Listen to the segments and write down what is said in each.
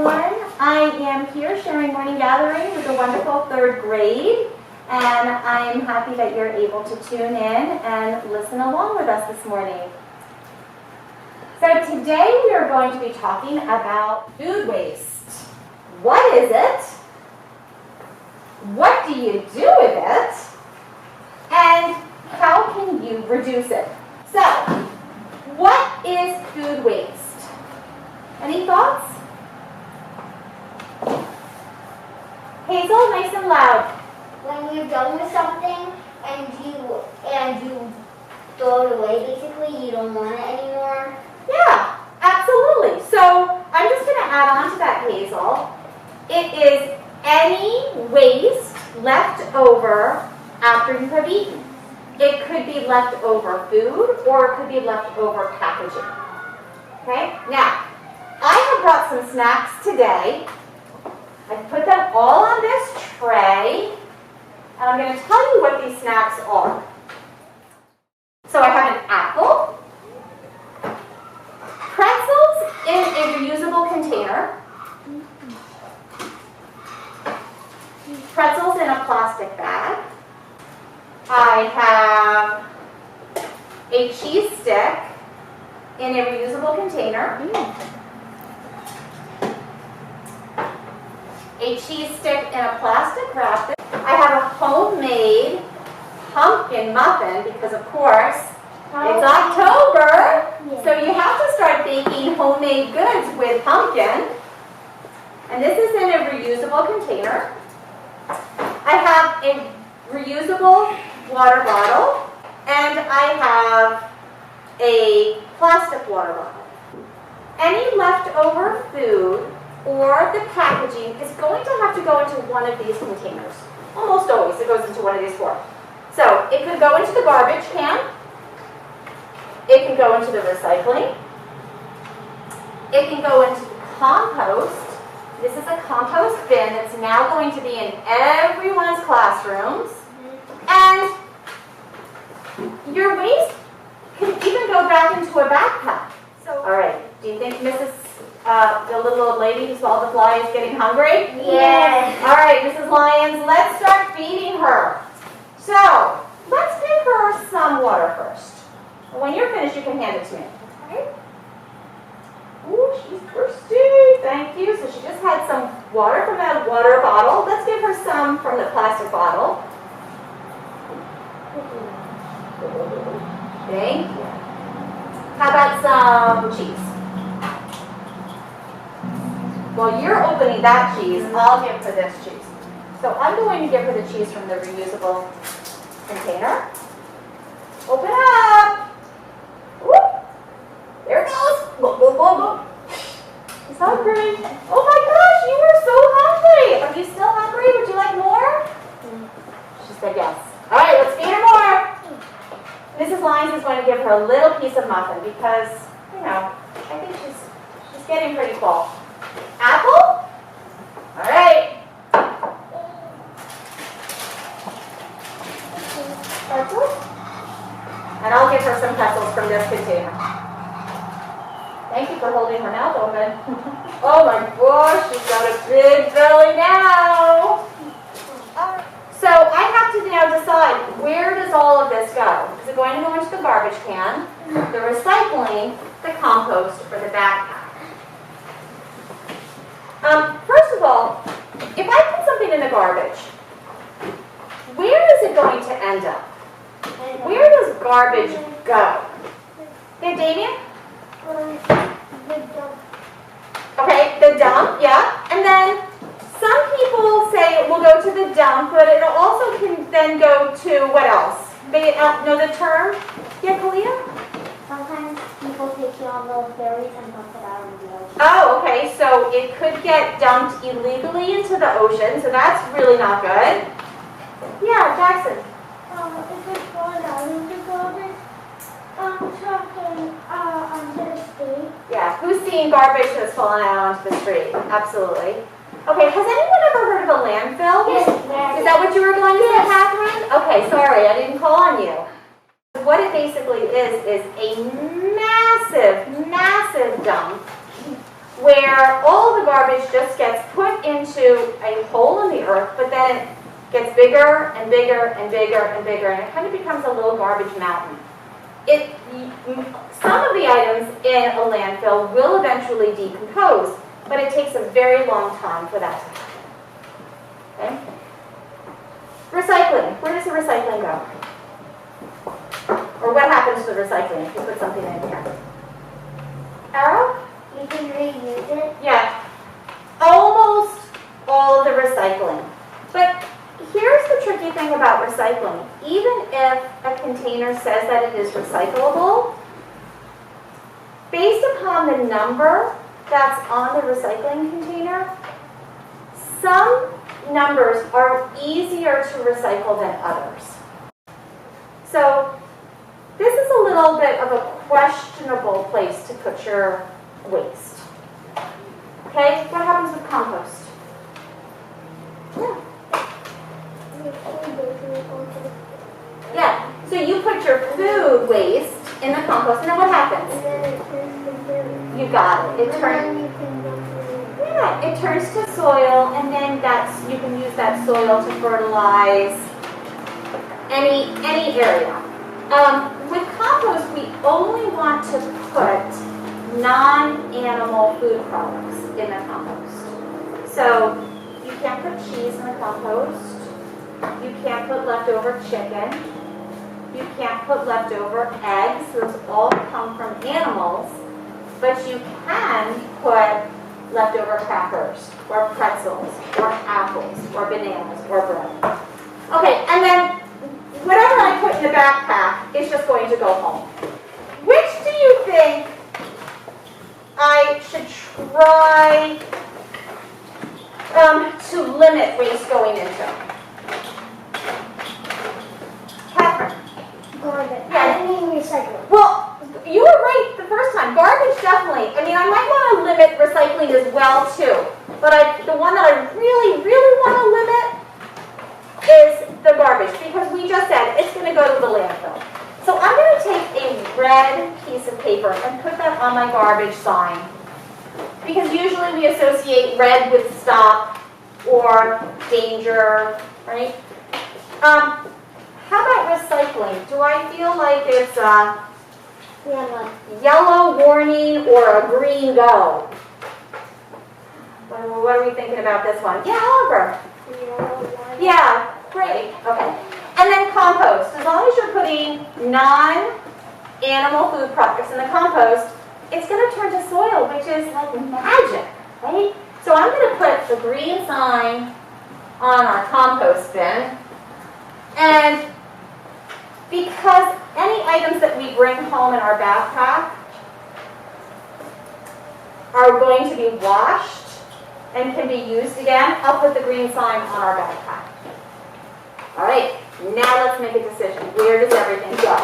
everyone. I am here sharing morning gathering with the wonderful third grade, and I am happy that you're able to tune in and listen along with us this morning. So today we are going to be talking about food waste. What is it? What do you do with it? And how can you reduce it? So, what is food waste? Any thoughts? Hazel, nice and loud. When you're done with something and you throw it away, basically, you don't want it anymore. Yeah, absolutely. So I'm just going to add on to that, Hazel. It is any waste left over after you have eaten. It could be leftover food or it could be leftover packaging. Okay? Now, I have brought some snacks today. I've put them all on this tray, and I'm going to tell you what these snacks are. So I have an apple, pretzels in a reusable container, pretzels in a plastic bag. I have a cheese stick in a reusable container. A cheese stick in a plastic wrap. I have a homemade pumpkin muffin because, of course, it's October, so you have to start baking homemade goods with pumpkin. And this is in a reusable container. I have a reusable water bottle, and I have a plastic water bottle. Any leftover food or the packaging is going to have to go into one of these containers. Almost always it goes into one of these four. So it could go into the garbage can. It can go into the recycling. It can go into the compost. This is a compost bin that's now going to be in everyone's classrooms. And your waste can even go back into a backpack. So, all right, do you think Mrs. The little old lady who saw the fly is getting hungry? Yes. All right, Mrs. Lyons, let's start feeding her. So, let's give her some water first. When you're finished, you can hand it to me. Okay? Ooh, she's thirsty. Thank you. So she just had some water from that water bottle. Let's give her some from the plastic bottle. Thank you. How about some cheese? While you're opening that cheese, I'll give her this cheese. So I'm going to give her the cheese from the reusable container. Open up. Whoop. There it goes. Whoop, whoop, whoop, whoop. She's hungry. Oh my gosh, you are so hungry. Are you still hungry? Would you like more? She said yes. All right, let's feed her more. Mrs. Lyons is going to give her a little piece of muffin because, you know, I think she's getting pretty full. Apple? All right. Pretzels? And I'll give her some pretzels from this container. Thank you for holding her mouth open. Oh my gosh, she's got a big belly now. So I have to now decide, where does all of this go? Is it going to go into the garbage can, the recycling, the compost, or the backpack? First of all, if I put something in the garbage, where is it going to end up? Where does garbage go? Yeah, Damien? Okay, the dump, yeah. And then some people say it will go to the dump, but it also can then go to what else? They know the term? Yeah, Kalia? Sometimes people take all those berries and dump it out in the ocean. Oh, okay, so it could get dumped illegally into the ocean, so that's really not good. Yeah, Jackson. If it's falling out in the garbage, truck onto the street. Yeah, who's seen garbage that's fallen out onto the street? Absolutely. Okay, has anyone ever heard of a landfill? Yes. Is that what you were going to say, Catherine? Okay, sorry, I didn't call on you. What it basically is a massive, massive dump where where all the garbage just gets put into a hole in the earth, but then it gets bigger and bigger and bigger and bigger, and it kind of becomes a little garbage mountain. Some of the items in a landfill will eventually decompose, but it takes a very long time for that to happen. Okay? Recycling. Where does the recycling go? Or what happens to the recycling if you put something in here? Arrow? You can reuse it. Yeah. Almost all of the recycling. But here's the tricky thing about recycling. Even if a container says that it is recyclable, based upon the number that's on the recycling container, some numbers are easier to recycle than others. So this is a little bit of a questionable place to put your waste. Okay, what happens with compost? Yeah, so you put your food waste in the compost, and then what happens? You got it. It turns to soil, and then you can use that soil to fertilize any area. With compost, we only want to put non-animal food products in the compost. So you can't put cheese in the compost. You can't put leftover chicken. You can't put leftover eggs. Those all come from animals. But you can put leftover crackers, or pretzels, or apples, or bananas, or bread. Okay, and then whatever I put in the backpack is just going to go home. Which do you think I should try to limit waste going into? Catherine? Garbage. Yeah. I mean recycling. Well, you were right the first time. Garbage, definitely. I mean, I might want to limit recycling as well, too. But the one that I really, really want to limit is the garbage, because we just said it's going to go to the landfill. So I'm going to take a red piece of paper and put that on my garbage sign. Because usually we associate red with stop or danger, right? How about recycling? Do I feel like it's a yellow warning or a green go? What are we thinking about this one? Yeah, Oliver. Yeah, great. Okay. And then compost. As long as you're putting non-animal food products in the compost, it's going to turn to soil, which is like magic, right? So I'm going to put the green sign on our compost bin. And because any items that we bring home in our backpack are going to be washed and can be used again, I'll put the green sign on our backpack. All right, now let's make a decision. Where does everything go?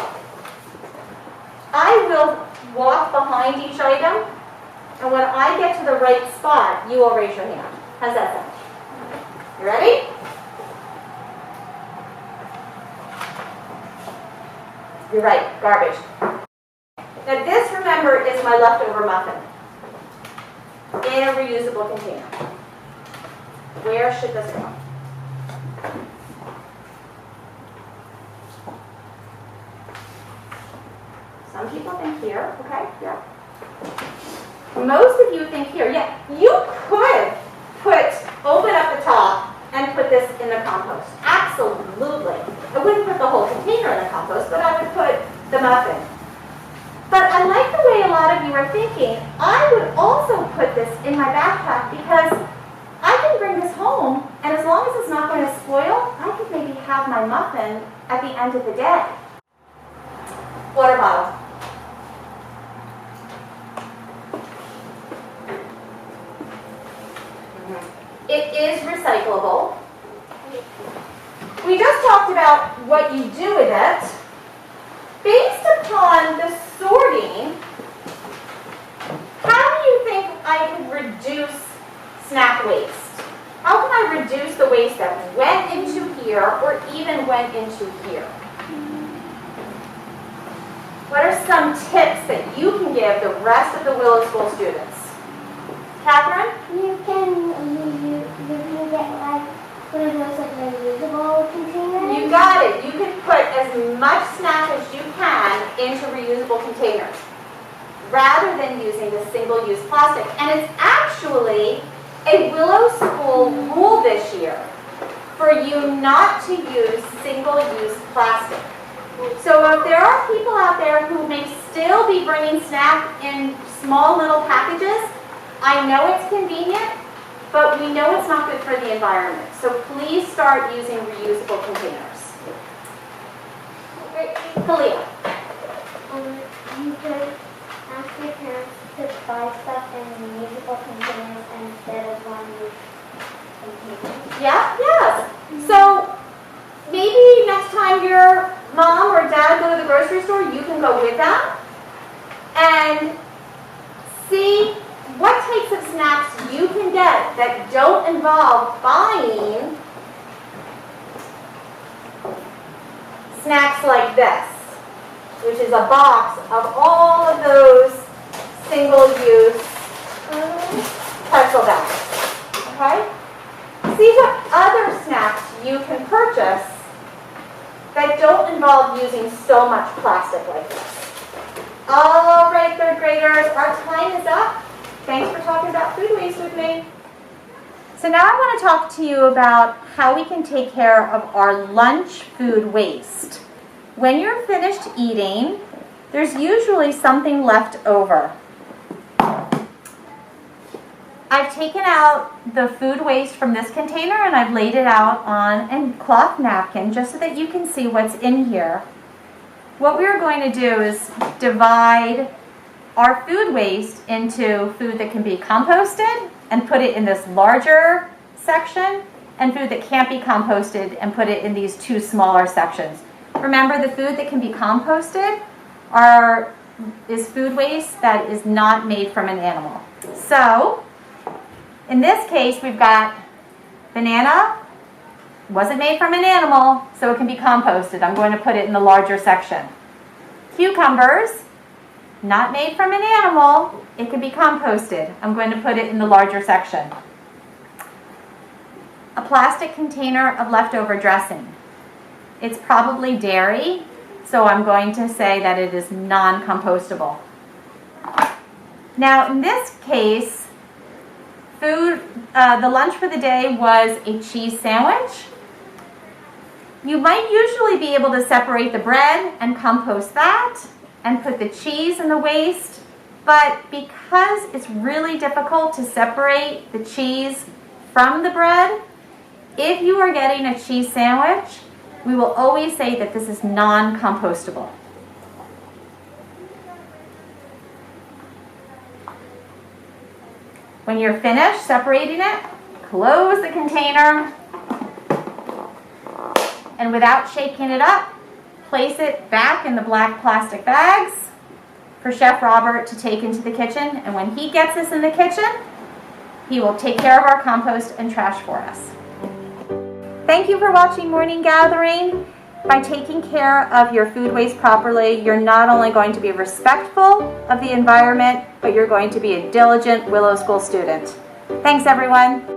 I will walk behind each item, and when I get to the right spot, you will raise your hand. How's that sound? You ready? You're right, garbage. Now this, remember, is my leftover muffin in a reusable container. Where should this go? Some people think here, okay, yeah. Most of you think here, yeah. You could open up the top and put this in the compost. Absolutely. I wouldn't put the whole container in the compost, but I would put the muffin. But I like the way a lot of you are thinking. I would also put this in my backpack because I can bring this home, and as long as it's not going to spoil, I could maybe have my muffin at the end of the day. Water bottle. It is recyclable. We just talked about what you do with it. Based upon the sorting, how do you think I could reduce snack waste? How can I reduce the waste that went into here or even went into here? What are some tips that you can give the rest of the Willow School students? Catherine? put in those like reusable containers? You got it. You can put as much snack as you can into reusable containers rather than using the single-use plastic. And it's actually a Willow School rule this year for you not to use single-use plastic. So if there are people out there who may still be bringing snack in small little packages, I know it's convenient, but we know it's not good for the environment. So please start using reusable containers. Kalia. You could ask your parents to buy stuff in reusable containers instead of one-use containers. Yeah, yes. So maybe next time your mom or dad go to the grocery store, you can go with them and see what types of snacks you can get that don't involve buying snacks like this, which is a box of all of those single-use pretzel bags. Okay? See what other snacks you can purchase that don't involve using so much plastic like this. All right, third graders, our time is up. Thanks for talking about food waste with me. So now I want to talk to you about how we can take care of our lunch food waste. When you're finished eating, there's usually something left over. I've taken out the food waste from this container and I've laid it out on a cloth napkin just so that you can see what's in here. What we're going to do is divide our food waste into food that can be composted and put it in this larger section, and food that can't be composted and put it in these two smaller sections. Remember, the food that can be composted is food waste that is not made from an animal. So, in this case, we've got banana, wasn't made from an animal, so it can be composted. I'm going to put it in the larger section. Cucumbers, not made from an animal, it can be composted. I'm going to put it in the larger section. A plastic container of leftover dressing. It's probably dairy, so I'm going to say that it is non-compostable. Now, in this case, the lunch for the day was a cheese sandwich. You might usually be able to separate the bread and compost that and put the cheese in the waste, but because it's really difficult to separate the cheese from the bread, if you are getting a cheese sandwich, we will always say that this is non-compostable. When you're finished separating it, close the container, and without shaking it up, place it back in the black plastic bags for Chef Robert to take into the kitchen. And when he gets this in the kitchen, he will take care of our compost and trash for us. Thank you for watching Morning Gathering. By taking care of your food waste properly, you're not only going to be respectful of the environment, but you're going to be a diligent Willow School student. Thanks, everyone.